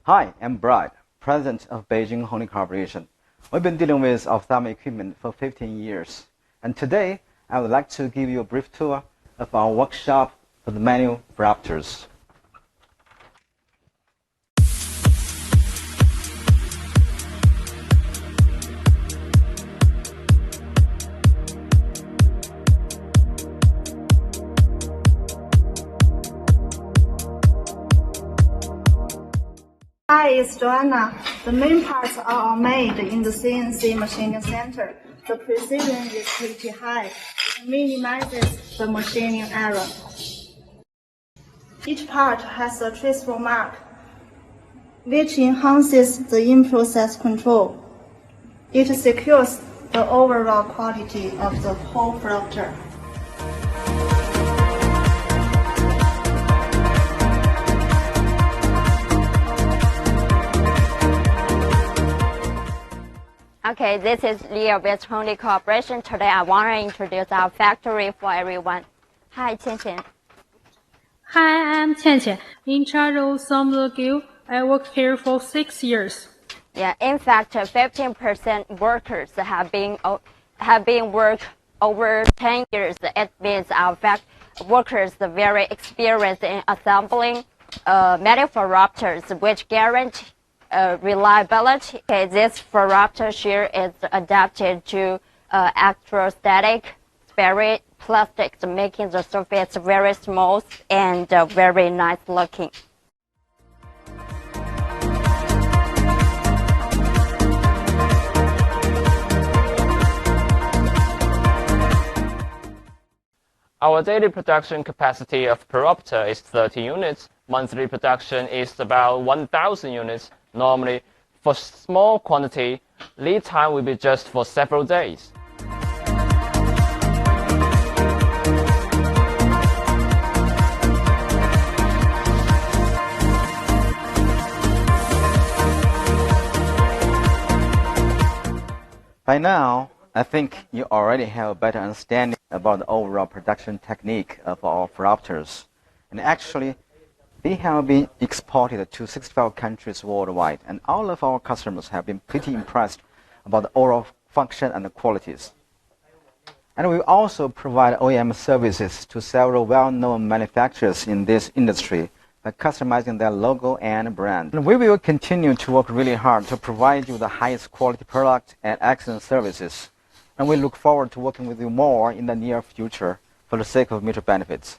Hi, I'm Brad, President of Beijing Holding Corporation. We've been dealing with ophthalmic equipment for 15 years, and today I would like to give you a brief tour of our workshop for the manual phoropters. Hi, it's Joanna. The main parts are all made in the CNC machining center. The precision is pretty high. It minimizes the machining error. Each part has a traceable mark, which enhances the in-process control. It secures the overall quality of the whole phoropter. Okay, this is Leo with Holding Corporation. Today I want to introduce our factory for everyone. Hi, Qian Qian. Hi, I'm Qian Qian, in charge of assembly guild. I worked here for 6 years. Yeah, in fact, 15% workers have been worked over 10 years. It means our workers are very experienced in assembling metal phoropters, which guarantee reliability. Okay, this phoropter shear is adapted to electrostatic spirit plastics, making the surface very smooth and very nice looking. Our daily production capacity of phoropter is 30 units. Monthly production is about 1,000 units. Normally, for small quantity, lead time will be just for several days. By now, I think you already have a better understanding about the overall production technique of our phoropters. And actually, they have been exported to 65 countries worldwide, and all of our customers have been pretty impressed about the overall function and the qualities. And we also provide OEM services to several well-known manufacturers in this industry by customizing their logo and brand. And we will continue to work really hard to provide you the highest quality product and excellent services. And we look forward to working with you more in the near future for the sake of mutual benefits.